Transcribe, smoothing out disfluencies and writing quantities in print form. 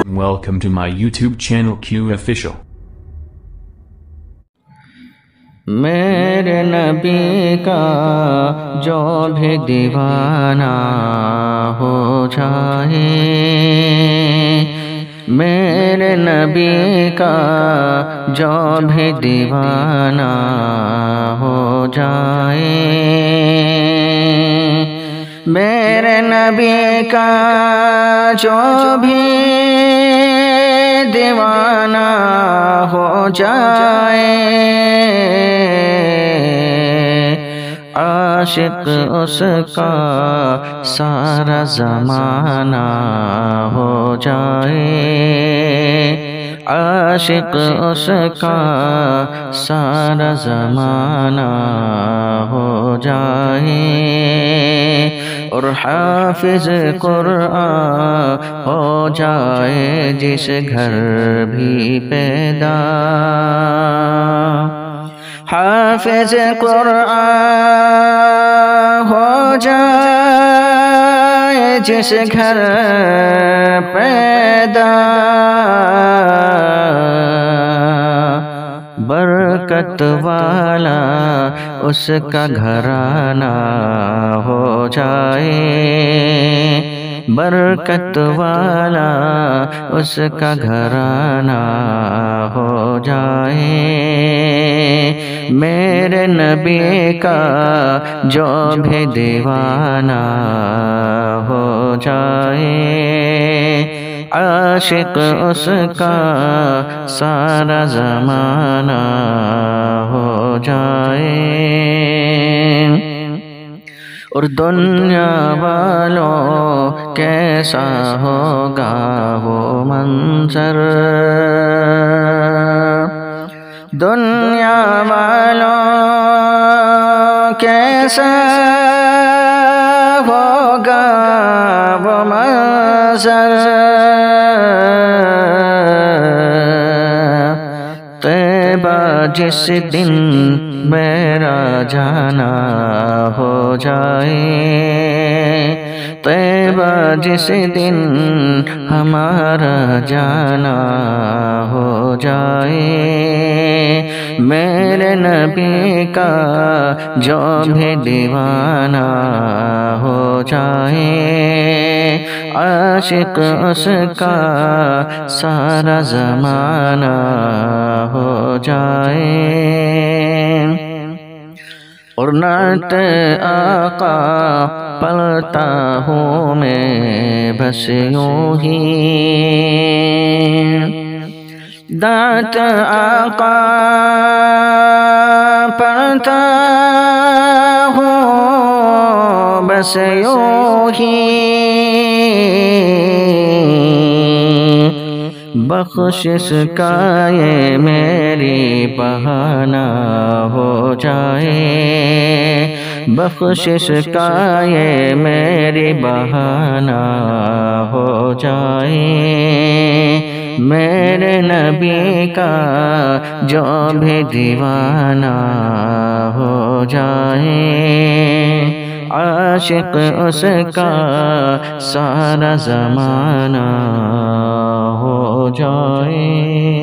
Welcome to my YouTube channel Q Official. میرے نبی کا جو بھی دیوانہ ہو جائے، میرے نبی کا جو بھی دیوانہ ہو جائے، میرے نبی کا جو بھی دیوانہ ہو جائے، عاشق اس کا سارا زمانہ ہو جائے، عاشق اس کا سارا زمانہ ہو جائے، اور حافظ قرآن ہو جائے جس گھر بھی پیدا، حافظ قرآن ہو جائے جس گھر پیدا، برکت والا اس کا گھرانہ ہو جائے، برکت والا اس کا گھرانہ ہو جائے، میرے نبی کا جو بھی دیوانہ ہو جائے، عاشق اس کا سارا زمانہ ہو جائے، اور دنیا والوں کیسا ہوگا وہ منظر، دنیا والوں کیسا ہوگا وہ منظر، طیبہ جس دن میرا جانا ہو جائے، طیبہ جس دن ہمارا جانا ہو جائے، میرے نبی کا جو بھی دیوانہ ہو جائے، عاشق اس کا سارا زمانہ ہو جائے، اور نعت آقا پڑھتا ہوں میں بس یوں ہی، نعت آقا پڑھتا ہوں بس یوں ہی، بخشش کا یہ میری بہانہ ہو جائے، بخشش کا یہ میری بہانہ ہو جائے، میرے نبی کا جو بھی دیوانہ ہو جائے، عاشق اس کا سارا زمانہ ہو جائے۔